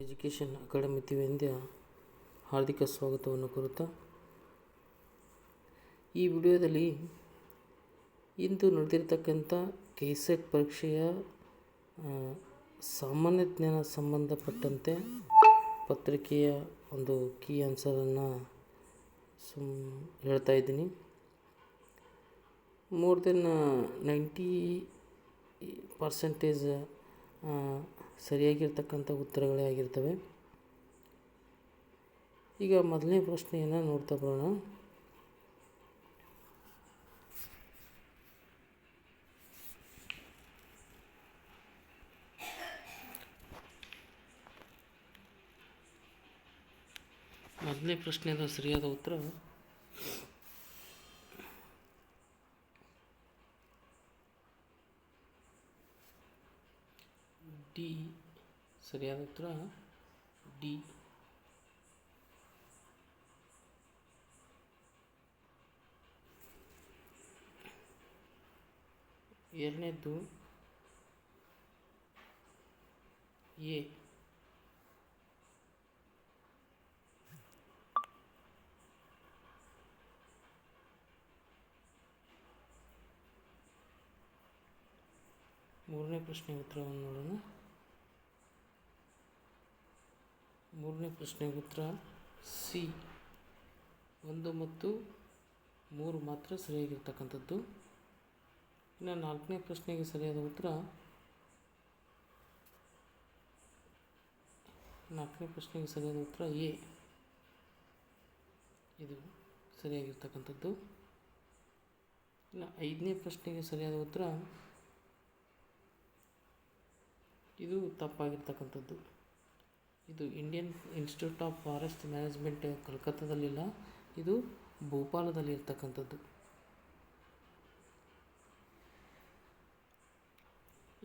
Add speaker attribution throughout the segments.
Speaker 1: Education academy ವತಿಯಿಂದ ಹಾರ್ದಿಕ ಸ್ವಾಗತವನ್ನು ಕೋರುತ್ತಾ ಈ ವಿಡಿಯೋದಲ್ಲಿ ಇಂದು ನಡೆದಿರ್ತಕ್ಕಂಥ ಕೆಸೆಟ್ ಪರೀಕ್ಷೆಯ ಸಾಮಾನ್ಯ ಜ್ಞಾನ ಸಂಬಂಧಪಟ್ಟಂತೆ ಪತ್ರಿಕೆಯ ಒಂದು ಕೀ ಆನ್ಸರನ್ನು ಹೇಳ್ತಾ ಇದ್ದೀನಿ. ಮೋರ್ ದೆನ್ 90% ಸರಿಯಾಗಿರ್ತಕ್ಕಂಥ ಉತ್ತರಗಳೇ ಆಗಿರ್ತವೆ. ಈಗ ಮೊದಲನೇ ಪ್ರಶ್ನೆಯನ್ನು ನೋಡ್ತಾ ಬರೋಣ. ಮೊದಲನೇ ಪ್ರಶ್ನೆಯ ಸರಿಯಾದ ಉತ್ತರ ಡಿ. ಸರಿಯಾದ ಉತ್ತರ ಡಿ. ಎರಡನೇದ್ದು ಎ. ಮೂರನೇ ಪ್ರಶ್ನೆ ಉತ್ತರವನ್ನು ನೋಡೋಣ. ಮೂರನೇ ಪ್ರಶ್ನೆಗೆ ಉತ್ತರ ಸಿ. 1 ಮತ್ತು 3 ಮಾತ್ರ ಸರಿಯಾಗಿರ್ತಕ್ಕಂಥದ್ದು. ಇನ್ನು ನಾಲ್ಕನೇ ಪ್ರಶ್ನೆಗೆ ಸರಿಯಾದ ಉತ್ತರ ಎ. ಇದು ಸರಿಯಾಗಿರ್ತಕ್ಕಂಥದ್ದು. ಇನ್ನು ಐದನೇ ಪ್ರಶ್ನೆಗೆ ಸರಿಯಾದ ಉತ್ತರ ಇದು ತಪ್ಪಾಗಿರ್ತಕ್ಕಂಥದ್ದು. ಇದು Indian Institute of Forest Management ಕಲ್ಕತ್ತಾದಲ್ಲಿಲ್ಲ, ಇದು ಭೋಪಾಲದಲ್ಲಿ ಇರ್ತಕ್ಕಂಥದ್ದು.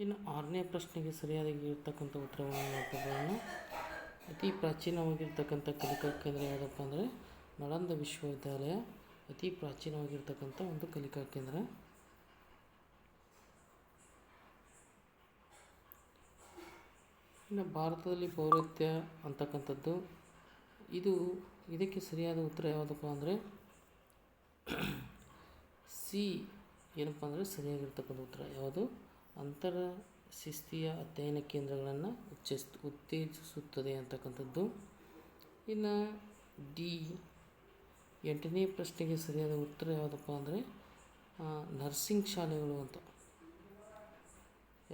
Speaker 1: ಇನ್ನು ಆರನೇ ಪ್ರಶ್ನೆಗೆ ಸರಿಯಾಗಿರ್ತಕ್ಕಂಥ ಉತ್ತರವನ್ನು ನೋಡ್ಕೊಳ್ಳೋಣ. ಅತಿ ಪ್ರಾಚೀನವಾಗಿರ್ತಕ್ಕಂಥ ಕಲಿಕಾ ಕೇಂದ್ರ ಯಾವುದಪ್ಪ ಅಂದರೆ ನಳಂದ ವಿಶ್ವವಿದ್ಯಾಲಯ ಅತಿ ಪ್ರಾಚೀನವಾಗಿರ್ತಕ್ಕಂಥ ಒಂದು ಕಲಿಕಾ ಕೇಂದ್ರ. ಇನ್ನು ಭಾರತದಲ್ಲಿ ಪೌರತ್ವ ಅಂತಕ್ಕಂಥದ್ದು ಇದಕ್ಕೆ ಸರಿಯಾದ ಉತ್ತರ ಯಾವುದಪ್ಪ ಅಂದರೆ ಸಿ. ಏನಪ್ಪ ಅಂದರೆ ಸರಿಯಾಗಿರ್ತಕ್ಕಂಥ ಉತ್ತರ ಯಾವುದು? ಅಂತರ ಶಿಸ್ತೀಯ ಅಧ್ಯಯನ ಕೇಂದ್ರಗಳನ್ನು ಉತ್ತೇಜಿಸುತ್ತದೆ ಅಂತಕ್ಕಂಥದ್ದು. ಇನ್ನು ಡಿ. 8ನೇ ಪ್ರಶ್ನೆಗೆ ಸರಿಯಾದ ಉತ್ತರ ಯಾವುದಪ್ಪ ಅಂದರೆ ನರ್ಸಿಂಗ್ ಶಾಲೆಗಳು ಅಂತ.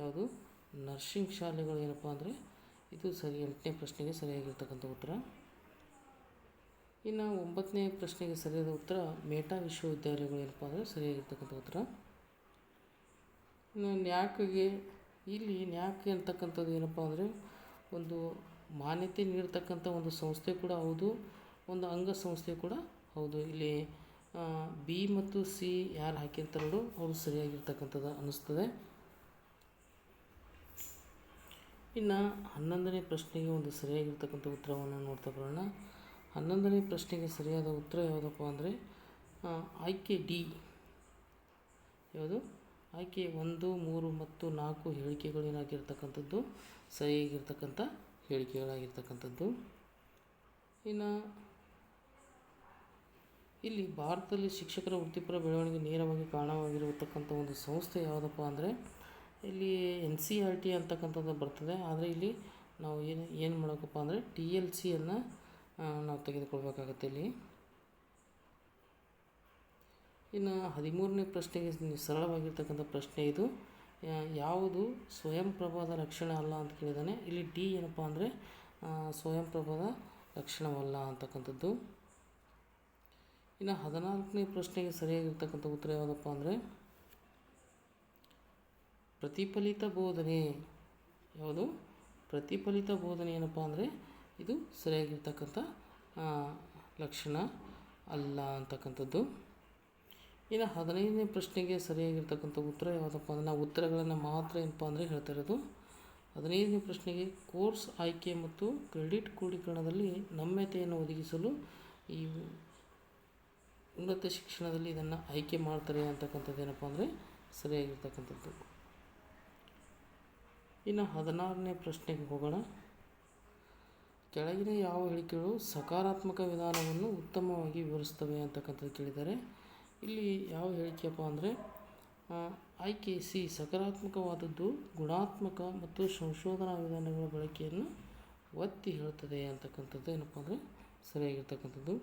Speaker 1: ಯಾವುದು? ನರ್ಸಿಂಗ್ ಶಾಲೆಗಳು ಏನಪ್ಪ ಅಂದರೆ ಇದು 8ನೇ ಪ್ರಶ್ನೆಗೆ ಸರಿಯಾಗಿರ್ತಕ್ಕಂಥ ಉತ್ತರ. ಇನ್ನು 9ನೇ ಪ್ರಶ್ನೆಗೆ ಸರಿಯಾದ ಉತ್ತರ ಮೇಟಾ ವಿಶ್ವವಿದ್ಯಾಲಯಗಳು ಏನಪ್ಪ ಅಂದರೆ ಸರಿಯಾಗಿರ್ತಕ್ಕಂಥ ಉತ್ತರ. ಇನ್ನು ನ್ಯಾಕ್ ಅಂತಕ್ಕಂಥದ್ದು ಏನಪ್ಪ ಅಂದರೆ ಒಂದು ಮಾನ್ಯತೆ ನೀಡ್ತಕ್ಕಂಥ ಒಂದು ಸಂಸ್ಥೆ ಕೂಡ ಹೌದು, ಒಂದು ಅಂಗಸಂಸ್ಥೆ ಕೂಡ ಹೌದು. ಇಲ್ಲಿ ಬಿ ಮತ್ತು ಸಿ ಯಾರು ಹಾಕಿರ್ತಾರೋ ಅವರು ಸರಿಯಾಗಿರ್ತಕ್ಕಂಥದ್ದು ಅನ್ನಿಸ್ತದೆ. ಇನ್ನು 11ನೇ ಪ್ರಶ್ನೆಗೆ ಒಂದು ಸರಿಯಾಗಿರ್ತಕ್ಕಂಥ ಉತ್ತರವನ್ನು ನೋಡ್ತಾ ಬರೋಣ. 11ನೇ ಪ್ರಶ್ನೆಗೆ ಸರಿಯಾದ ಉತ್ತರ ಯಾವುದಪ್ಪ ಅಂದರೆ ಆಯ್ಕೆ ಡಿ. ಯಾವುದು? ಆಯ್ಕೆ 1, 3 ಮತ್ತು 4 ಹೇಳಿಕೆಗಳೇನಾಗಿರ್ತಕ್ಕಂಥದ್ದು ಸರಿಯಾಗಿರ್ತಕ್ಕಂಥ ಹೇಳಿಕೆಗಳಾಗಿರ್ತಕ್ಕಂಥದ್ದು. ಇನ್ನು ಇಲ್ಲಿ ಭಾರತದಲ್ಲಿ ಶಿಕ್ಷಕರ ವೃತ್ತಿಪರ ಬೆಳವಣಿಗೆ ನೇರವಾಗಿ ಕಾರಣವಾಗಿರತಕ್ಕಂಥ ಒಂದು ಸಂಸ್ಥೆ ಯಾವುದಪ್ಪ ಅಂದರೆ ಇಲ್ಲಿ NCERT ಅಂತಕ್ಕಂಥದ್ದು ಬರ್ತದೆ. ಆದರೆ ಇಲ್ಲಿ ನಾವು ಏನು ಮಾಡಬೇಕಪ್ಪ ಅಂದರೆ TLCಯನ್ನು ನಾವು ತೆಗೆದುಕೊಳ್ಬೇಕಾಗತ್ತೆ ಇಲ್ಲಿ. ಇನ್ನು 13ನೇ ಪ್ರಶ್ನೆಗೆ ಸರಳವಾಗಿರ್ತಕ್ಕಂಥ ಪ್ರಶ್ನೆ ಇದು. ಯಾವುದು ಸ್ವಯಂ ಪ್ರಭಾದ ಲಕ್ಷಣ ಅಲ್ಲ ಅಂತ ಕೇಳಿದ್ದಾನೆ. ಇಲ್ಲಿ ಡಿ ಏನಪ್ಪ ಅಂದರೆ ಸ್ವಯಂ ಪ್ರಭಾದ ಲಕ್ಷಣವಲ್ಲ ಅಂತಕ್ಕಂಥದ್ದು. ಇನ್ನು 14ನೇ ಪ್ರಶ್ನೆಗೆ ಸರಿಯಾಗಿರ್ತಕ್ಕಂಥ ಉತ್ತರ ಯಾವುದಪ್ಪ ಅಂದರೆ ಪ್ರತಿಫಲಿತ ಬೋಧನೆ. ಯಾವುದು? ಪ್ರತಿಫಲಿತ ಬೋಧನೆ ಏನಪ್ಪ ಅಂದರೆ ಇದು ಸರಿಯಾಗಿರ್ತಕ್ಕಂಥ ಲಕ್ಷಣ ಅಲ್ಲ ಅಂತಕ್ಕಂಥದ್ದು. ಇನ್ನು 15ನೇ ಪ್ರಶ್ನೆಗೆ ಸರಿಯಾಗಿರ್ತಕ್ಕಂಥ ಉತ್ತರ ಯಾವುದಪ್ಪ ಅಂದರೆ ನಾವು ಉತ್ತರಗಳನ್ನು ಮಾತ್ರ ಏನಪ್ಪ ಅಂದರೆ ಹೇಳ್ತಾ ಇರೋದು. 15ನೇ ಪ್ರಶ್ನೆಗೆ ಕೋರ್ಸ್ ಆಯ್ಕೆ ಮತ್ತು ಕ್ರೆಡಿಟ್ ಕ್ರೋಢೀಕರಣದಲ್ಲಿ ನಮ್ಯತೆಯನ್ನು ಒದಗಿಸಲು ಈ ಉನ್ನತ ಶಿಕ್ಷಣದಲ್ಲಿ ಇದನ್ನು ಆಯ್ಕೆ ಮಾಡ್ತಾರೆ ಅಂತಕ್ಕಂಥದ್ದು ಏನಪ್ಪ ಅಂದರೆ ಸರಿಯಾಗಿರ್ತಕ್ಕಂಥದ್ದು. ಇನ್ನು 16ನೇ ಪ್ರಶ್ನೆಗೆ ಹೋಗೋಣ. ಕೆಳಗಿನ ಯಾವ ಹೇಳಿಕೆಗಳು ಸಕಾರಾತ್ಮಕ ವಿಧಾನವನ್ನು ಉತ್ತಮವಾಗಿ ವಿವರಿಸ್ತವೆ ಅಂತಕ್ಕಂಥದ್ದು ಕೇಳಿದ್ದಾರೆ. ಇಲ್ಲಿ ಯಾವ ಹೇಳಿಕೆಯಪ್ಪ ಅಂದರೆ ಆಯ್ಕೆ ಸಿ ಸಕಾರಾತ್ಮಕವಾದದ್ದು ಗುಣಾತ್ಮಕ ಮತ್ತು ಸಂಶೋಧನಾ ವಿಧಾನಗಳ ಬಳಕೆಯನ್ನು ಒತ್ತಿ ಹೇಳ್ತದೆ ಅಂತಕ್ಕಂಥದ್ದು ಏನಪ್ಪ ಅಂದರೆ ಸರಿಯಾಗಿರ್ತಕ್ಕಂಥದ್ದು.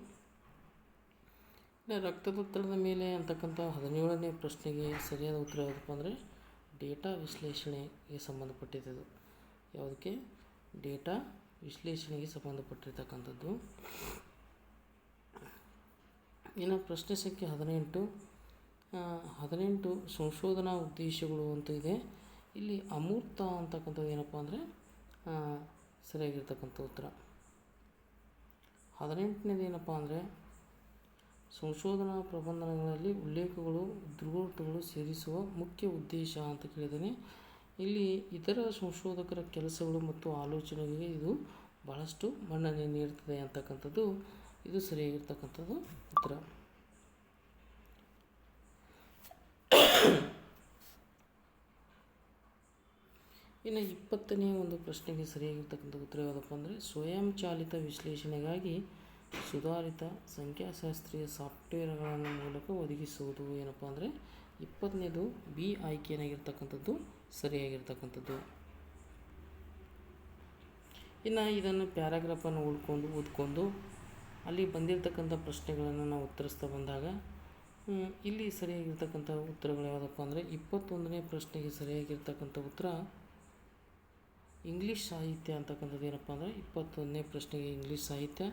Speaker 1: ರಕ್ತದೊತ್ತಡದ ಮೇಲೆ ಅಂತಕ್ಕಂಥ 17ನೇ ಪ್ರಶ್ನೆಗೆ ಸರಿಯಾದ ಉತ್ತರ ಯಾವುದಪ್ಪ ಅಂದರೆ ಡೇಟಾ ವಿಶ್ಲೇಷಣೆಗೆ ಸಂಬಂಧಪಟ್ಟಿದ್ದು. ಯಾವುದಕ್ಕೆ? ಡೇಟಾ ವಿಶ್ಲೇಷಣೆಗೆ ಸಂಬಂಧಪಟ್ಟಿರ್ತಕ್ಕಂಥದ್ದು. ಇನ್ನು ಪ್ರಶ್ನೆ ಸಂಖ್ಯೆ 18 ಸಂಶೋಧನಾ ಉದ್ದೇಶಗಳು ಅಂತ ಇದೆ. ಇಲ್ಲಿ ಅಮೂರ್ತ ಅಂತಕ್ಕಂಥದ್ದು ಏನಪ್ಪ ಅಂದರೆ ಸರಿಯಾಗಿರ್ತಕ್ಕಂಥ ಉತ್ತರ. 18ನೇದು ಏನಪ್ಪ ಅಂದರೆ ಸಂಶೋಧನಾ ಪ್ರಬಂಧಗಳಲ್ಲಿ ಉಲ್ಲೇಖಗಳು ದೃಢಗಳು ಸೇರಿಸುವ ಮುಖ್ಯ ಉದ್ದೇಶ ಅಂತ ಕೇಳಿದ್ದೇನೆ. ಇಲ್ಲಿ ಇತರ ಸಂಶೋಧಕರ ಕೆಲಸಗಳು ಮತ್ತು ಆಲೋಚನೆಗಳಿಗೆ ಇದು ಬಹಳಷ್ಟು ಮನ್ನಣೆ ನೀಡುತ್ತದೆ ಅಂತಕ್ಕಂಥದ್ದು ಇದು ಸರಿಯಾಗಿರ್ತಕ್ಕಂಥದ್ದು ಉತ್ತರ. ಇನ್ನು 20ನೇ ಒಂದು ಪ್ರಶ್ನೆಗೆ ಸರಿಯಾಗಿರ್ತಕ್ಕಂಥ ಉತ್ತರ ಯಾವುದಪ್ಪ ಅಂದರೆ ಸ್ವಯಂಚಾಲಿತ ವಿಶ್ಲೇಷಣೆಗಾಗಿ ಸುಧಾರಿತ ಸಂಖ್ಯಾಶಾಸ್ತ್ರೀಯ ಸಾಫ್ಟ್ವೇರ್ಗಳ ಮೂಲಕ ಒದಗಿಸುವುದು ಏನಪ್ಪ ಅಂದರೆ 20ನೇದು ಬಿ ಆಯ್ಕೆಯಾಗಿರ್ತಕ್ಕಂಥದ್ದು ಸರಿಯಾಗಿರ್ತಕ್ಕಂಥದ್ದು. ಇನ್ನು ಇದನ್ನು ಪ್ಯಾರಾಗ್ರಾಫನ್ನು ಓದ್ಕೊಂಡು ಅಲ್ಲಿ ಬಂದಿರತಕ್ಕಂಥ ಪ್ರಶ್ನೆಗಳನ್ನು ನಾವು ಉತ್ತರಿಸ್ತಾ ಬಂದಾಗ ಇಲ್ಲಿ ಸರಿಯಾಗಿರ್ತಕ್ಕಂಥ ಉತ್ತರಗಳು ಯಾವುದಪ್ಪ ಅಂದರೆ 21ನೇ ಪ್ರಶ್ನೆಗೆ ಸರಿಯಾಗಿರ್ತಕ್ಕಂಥ ಉತ್ತರ ಇಂಗ್ಲೀಷ್ ಸಾಹಿತ್ಯ ಅಂತಕ್ಕಂಥದ್ದು ಏನಪ್ಪ ಅಂದರೆ 21ನೇ ಪ್ರಶ್ನೆಗೆ ಇಂಗ್ಲೀಷ್ ಸಾಹಿತ್ಯ,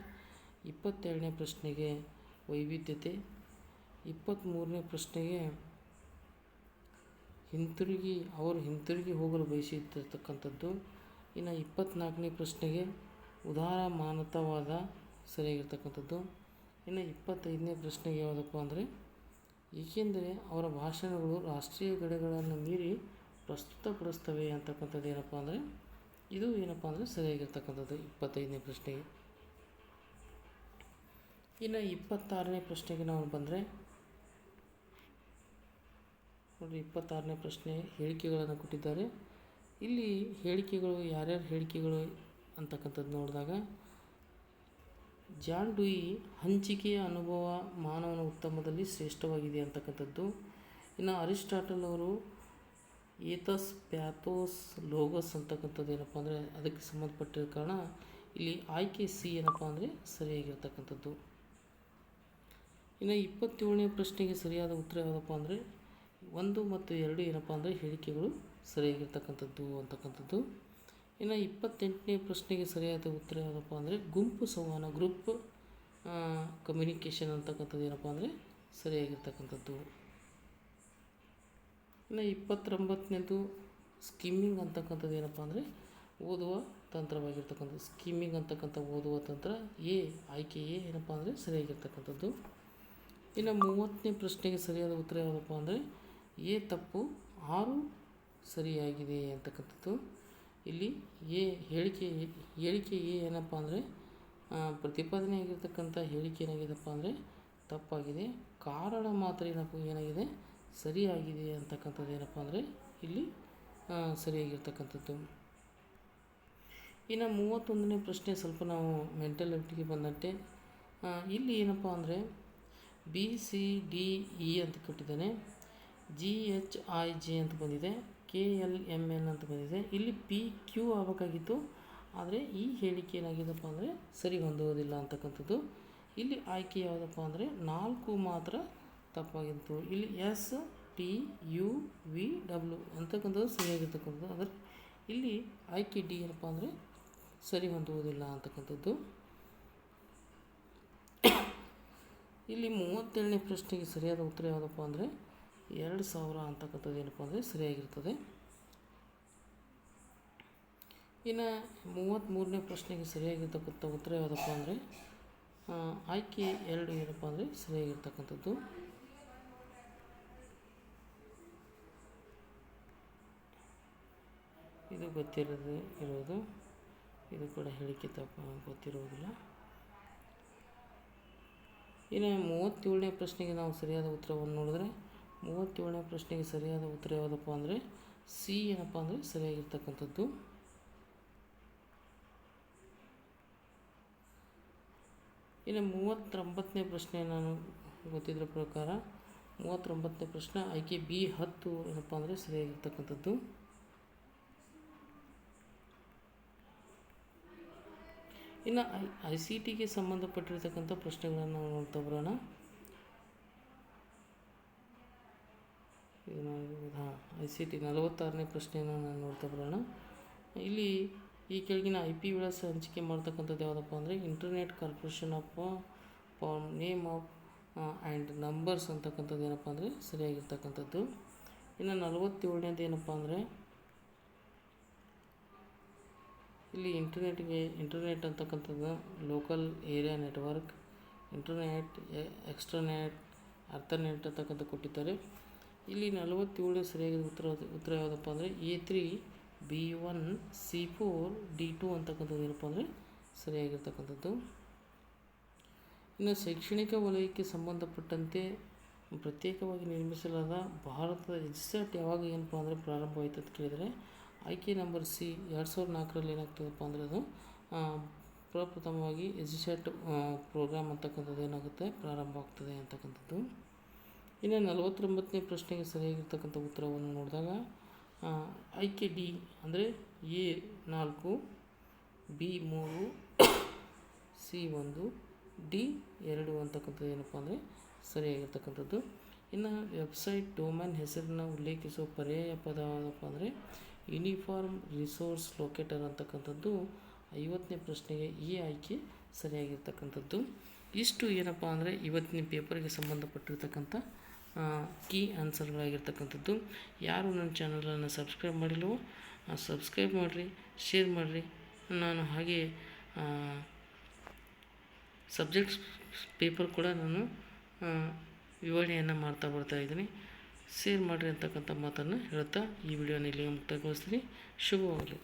Speaker 1: 22ನೇ ಪ್ರಶ್ನೆಗೆ ವೈವಿಧ್ಯತೆ, 23ನೇ ಪ್ರಶ್ನೆಗೆ ಹಿಂತಿರುಗಿ ಹೋಗಲು ಬಯಸಿರ್ತಕ್ಕಂಥದ್ದು. ಇನ್ನು 24ನೇ ಪ್ರಶ್ನೆಗೆ ಉದಾರಮಾನತವಾದ ಸರಿಯಾಗಿರ್ತಕ್ಕಂಥದ್ದು. ಇನ್ನು 25ನೇ ಪ್ರಶ್ನೆಗೆ ಯಾವುದಪ್ಪ ಅಂದರೆ ಏಕೆಂದರೆ ಅವರ ಭಾಷಣಗಳು ರಾಷ್ಟ್ರೀಯ ಗಡಿಗಳನ್ನು ಮೀರಿ ಪ್ರಸ್ತುತಪಡಿಸ್ತವೆ ಅಂತಕ್ಕಂಥದ್ದು ಏನಪ್ಪ ಅಂದರೆ ಇದು ಏನಪ್ಪ ಅಂದರೆ ಸರಿಯಾಗಿರ್ತಕ್ಕಂಥದ್ದು 25ನೇ ಪ್ರಶ್ನೆಗೆ. ಇನ್ನು 26ನೇ ಪ್ರಶ್ನೆಗೆ ನಾವು ಬಂದರೆ ನೋಡಿ 26ನೇ ಪ್ರಶ್ನೆ ಹೇಳಿಕೆಗಳನ್ನು ಕೊಟ್ಟಿದ್ದಾರೆ. ಇಲ್ಲಿ ಹೇಳಿಕೆಗಳು ಯಾರ್ಯಾರು ಹೇಳಿಕೆಗಳು ಅಂತಕ್ಕಂಥದ್ದು ನೋಡಿದಾಗ ಜಾನ್ ಡ್ಯೂಯಿ ಹಂಚಿಕೆಯ ಅನುಭವ ಮಾನವನ ಉತ್ತಮದಲ್ಲಿ ಶ್ರೇಷ್ಠವಾಗಿದೆ ಅಂತಕ್ಕಂಥದ್ದು. ಇನ್ನು ಅರಿಸ್ಟಾಟಲ್ ಅವರು ಏತಸ್ ಪ್ಯಾಥೋಸ್ ಲೋಗಸ್ ಅಂತಕ್ಕಂಥದ್ದು ಏನಪ್ಪ ಅಂದರೆ ಅದಕ್ಕೆ ಸಂಬಂಧಪಟ್ಟಿರೋ ಕಾರಣ ಇಲ್ಲಿ ಆಯ್ಕೆ ಸಿ ಏನಪ್ಪ ಅಂದರೆ ಸರಿಯಾಗಿರ್ತಕ್ಕಂಥದ್ದು. ಇನ್ನು 27ನೇ ಪ್ರಶ್ನೆಗೆ ಸರಿಯಾದ ಉತ್ತರ ಯಾವುದಪ್ಪ ಅಂದರೆ 1 ಮತ್ತು 2 ಏನಪ್ಪ ಅಂದರೆ ಹೇಳಿಕೆಗಳು ಸರಿಯಾಗಿರ್ತಕ್ಕಂಥದ್ದು ಅಂತಕ್ಕಂಥದ್ದು. ಇನ್ನು 28ನೇ ಪ್ರಶ್ನೆಗೆ ಸರಿಯಾದ ಉತ್ತರ ಯಾವುದಪ್ಪ ಅಂದರೆ ಗುಂಪು ಸಂವಹನ ಗ್ರೂಪ್ ಕಮ್ಯುನಿಕೇಷನ್ ಅಂತಕ್ಕಂಥದ್ದು ಏನಪ್ಪ ಅಂದರೆ ಸರಿಯಾಗಿರ್ತಕ್ಕಂಥದ್ದು. ಇನ್ನು 29ನೇದು ಸ್ಕಿಮ್ಮಿಂಗ್ ಅಂತಕ್ಕಂಥದ್ದು ಏನಪ್ಪ ಅಂದರೆ ಓದುವ ತಂತ್ರವಾಗಿರ್ತಕ್ಕಂಥದ್ದು. ಸ್ಕಿಮ್ಮಿಂಗ್ ಅಂತಕ್ಕಂಥ ಓದುವ ತಂತ್ರ ಆಯ್ಕೆ ಏನಪ್ಪ ಅಂದರೆ ಸರಿಯಾಗಿರ್ತಕ್ಕಂಥದ್ದು. ಇನ್ನು 30ನೇ ಪ್ರಶ್ನೆಗೆ ಸರಿಯಾದ ಉತ್ತರ ಯಾವುದಪ್ಪ ಅಂದರೆ ತಪ್ಪು 6 ಸರಿಯಾಗಿದೆ ಅಂತಕ್ಕಂಥದ್ದು. ಇಲ್ಲಿ ಹೇಳಿಕೆ ಏನಪ್ಪ ಅಂದರೆ ಪ್ರತಿಪಾದನೆ ಆಗಿರ್ತಕ್ಕಂಥ ಹೇಳಿಕೆ ಏನಾಗಿದೆಪ್ಪ ಅಂದರೆ ತಪ್ಪಾಗಿದೆ. ಕಾರಣ ಮಾತ್ರ ಏನಾಗಿದೆ ಸರಿಯಾಗಿದೆ ಅಂತಕ್ಕಂಥದ್ದು ಏನಪ್ಪ ಅಂದರೆ ಇಲ್ಲಿ ಸರಿಯಾಗಿರ್ತಕ್ಕಂಥದ್ದು. ಇನ್ನು 31ನೇ ಪ್ರಶ್ನೆ ಸ್ವಲ್ಪ ನಾವು ಮೆಂಟಾಲಿಟಿಗೆ ಬಂದಂತೆ ಇಲ್ಲಿ ಏನಪ್ಪ ಅಂದರೆ BCDE ಅಂತ ಕೊಟ್ಟಿದ್ದಾನೆ, GHIJ ಅಂತ ಬಂದಿದೆ, KLMN ಅಂತ ಬಂದಿದೆ. ಇಲ್ಲಿ PQ ಆಗಬೇಕಾಗಿತ್ತು, ಆದರೆ ಈ ಹೇಳಿಕೆ ಏನಾಗಿದೆಪ್ಪ ಅಂದರೆ ಸರಿ ಹೊಂದುವುದಿಲ್ಲ ಅಂತಕ್ಕಂಥದ್ದು. ಇಲ್ಲಿ ಆಯ್ಕೆ ಯಾವುದಪ್ಪ ಅಂದರೆ 4 ಮಾತ್ರ ತಪ್ಪಾಗಿತ್ತು. ಇಲ್ಲಿ STUVW ಅಂತಕ್ಕಂಥದ್ದು ಸರಿಯಾಗಿರ್ತಕ್ಕಂಥದ್ದು. ಆದರೆ ಇಲ್ಲಿ ಆಯ್ಕೆ ಡಿ ಏನಪ್ಪ ಅಂದರೆ ಸರಿ ಹೊಂದುವುದಿಲ್ಲ ಅಂತಕ್ಕಂಥದ್ದು. ಇಲ್ಲಿ 37ನೇ ಪ್ರಶ್ನೆಗೆ ಸರಿಯಾದ ಉತ್ತರ ಯಾವುದಪ್ಪ ಅಂದರೆ 2000 ಅಂತಕ್ಕಂಥದ್ದು ಏನಪ್ಪ ಅಂದರೆ ಸರಿಯಾಗಿರ್ತದೆ. ಇನ್ನು 33ನೇ ಪ್ರಶ್ನೆಗೆ ಸರಿಯಾಗಿರ್ತಕ್ಕಂಥ ಉತ್ತರ ಯಾವುದಪ್ಪ ಅಂದರೆ ಆಯ್ಕೆ 2 ಏನಪ್ಪ ಅಂದರೆ ಸರಿಯಾಗಿರ್ತಕ್ಕಂಥದ್ದು. ಇದು ಇರೋದು ಇದು ಕೂಡ ಹೇಳಿಕೆ ಗೊತ್ತಿರುವುದಿಲ್ಲ. ಇನ್ನು 37ನೇ ಪ್ರಶ್ನೆಗೆ ನಾವು ಸರಿಯಾದ ಉತ್ತರವನ್ನು ನೋಡಿದ್ರೆ 37ನೇ ಪ್ರಶ್ನೆಗೆ ಸರಿಯಾದ ಉತ್ತರ ಯಾವುದಪ್ಪ ಅಂದರೆ ಸಿ ಏನಪ್ಪ ಅಂದರೆ ಸರಿಯಾಗಿರ್ತಕ್ಕಂಥದ್ದು. ಇನ್ನು 39ನೇ ಪ್ರಶ್ನೆ ನಾನು ಗೊತ್ತಿದ್ರ ಪ್ರಕಾರ 39ನೇ ಪ್ರಶ್ನೆ ಆಯ್ಕೆ B10 ಏನಪ್ಪ ಅಂದರೆ ಸರಿಯಾಗಿರ್ತಕ್ಕಂಥದ್ದು. ಇನ್ನು ICTಗೆ ಸಂಬಂಧಪಟ್ಟಿರ್ತಕ್ಕಂಥ ಪ್ರಶ್ನೆಗಳನ್ನು ನಾವು ನೋಡ್ತಾ ಬರೋಣ. ICT 46ನೇ ಪ್ರಶ್ನೆಯನ್ನು ನಾನು ನೋಡ್ತಾ ಬರೋಣ. ಇಲ್ಲಿ ಈ ಕೆಳಗಿನ IP ವಿಳಾಸ ಹಂಚಿಕೆ ಮಾಡ್ತಕ್ಕಂಥದ್ದು ಯಾವುದಪ್ಪ ಅಂದರೆ internet corporation of name of and numbers ಅಂತಕ್ಕಂಥದ್ದು ಏನಪ್ಪ ಅಂದರೆ ಸರಿಯಾಗಿರ್ತಕ್ಕಂಥದ್ದು. ಇನ್ನು 47ನೇದು ಏನಪ್ಪ ಅಂದರೆ ಇಲ್ಲಿ ಇಂಟರ್ನೆಟ್ ಅಂತಕ್ಕಂಥದ್ದು local area network, internet, extranet, earthnet ಅಂತಕ್ಕಂಥ ಕೊಟ್ಟಿದ್ದಾರೆ. ಇಲ್ಲಿ 47 ಸರಿಯಾದ ಉತ್ತರ ಯಾವುದಪ್ಪ ಅಂದರೆ A3 B1 C4 D2 ಅಂತಕ್ಕಂಥದ್ದು ಏನಪ್ಪ ಅಂದರೆ ಸರಿಯಾಗಿರ್ತಕ್ಕಂಥದ್ದು. ಇನ್ನು ಶೈಕ್ಷಣಿಕ ವಲಯಕ್ಕೆ ಸಂಬಂಧಪಟ್ಟಂತೆ ಪ್ರತ್ಯೇಕವಾಗಿ ನಿರ್ಮಿಸಲಾದ ಭಾರತದ ಎಜ್ಸೆಟ್ ಯಾವಾಗ ಏನಪ್ಪ ಅಂದರೆ ಪ್ರಾರಂಭವಾಯಿತು ಅಂತ ಕೇಳಿದರೆ ಆಯ್ಕೆ ನಂಬರ್ C 2004ರಲ್ಲಿ ಏನಾಗ್ತದಪ್ಪ ಅಂದರೆ ಅದು ಪ್ರಪ್ರಥಮವಾಗಿ ಎಜ್ಸೆಟ್ ಪ್ರೋಗ್ರಾಮ್ ಅಂತಕ್ಕಂಥದ್ದು ಏನಾಗುತ್ತೆ ಪ್ರಾರಂಭ ಆಗ್ತದೆ ಅಂತಕ್ಕಂಥದ್ದು. ಇನ್ನು 49ನೇ ಪ್ರಶ್ನೆಗೆ ಸರಿಯಾಗಿರ್ತಕ್ಕಂಥ ಉತ್ತರವನ್ನು ನೋಡಿದಾಗ ಆಯ್ಕೆ D ಅಂದರೆ A4 B3 C1 D2 ಅಂತಕ್ಕಂಥದ್ದು ಏನಪ್ಪ ಅಂದರೆ ಸರಿಯಾಗಿರ್ತಕ್ಕಂಥದ್ದು. ಇನ್ನು ವೆಬ್ಸೈಟ್ ಡೊಮೈನ್ ಹೆಸರನ್ನು ಉಲ್ಲೇಖಿಸುವ ಪರ್ಯಾಯ ಪದ ಯಾವುದಪ್ಪ ಅಂದರೆ ಯೂನಿಫಾರ್ಮ್ ರಿಸೋರ್ಸ್ ಲೊಕೇಟರ್ ಅಂತಕ್ಕಂಥದ್ದು 50ನೇ ಪ್ರಶ್ನೆಗೆ ಈ ಆಯ್ಕೆ ಸರಿಯಾಗಿರ್ತಕ್ಕಂಥದ್ದು. ಇಷ್ಟು ಏನಪ್ಪ ಅಂದರೆ ಇವತ್ತಿನ ಪೇಪರ್ಗೆ ಸಂಬಂಧಪಟ್ಟಿರ್ತಕ್ಕಂಥ ಕೀ ಆನ್ಸರ್ಗಳಾಗಿರ್ತಕ್ಕಂಥದ್ದು. ಯಾರು ನನ್ನ ಚಾನಲನ್ನು ಸಬ್ಸ್ಕ್ರೈಬ್ ಮಾಡಿಲ್ಲವೋ ಸಬ್ಸ್ಕ್ರೈಬ್ ಮಾಡಿರಿ, ಶೇರ್ ಮಾಡಿರಿ. ನಾನು ಹಾಗೆ ಸಬ್ಜೆಕ್ಟ್ಸ್ ಪೇಪರ್ ಕೂಡ ನಾನು ವಿವರಣೆಯನ್ನು ಮಾಡ್ತಾ ಬರ್ತಾಯಿದ್ದೀನಿ. ಶೇರ್ ಮಾಡಿರಿ ಅಂತಕ್ಕಂಥ ಮಾತನ್ನು ಹೇಳ್ತಾ ಈ ವಿಡಿಯೋನ ಇಲ್ಲಿಗೆ ಮುಕ್ತಾಯಗೊಳಿಸ್ತೀನಿ. ಶುಭವಾಗಲಿ.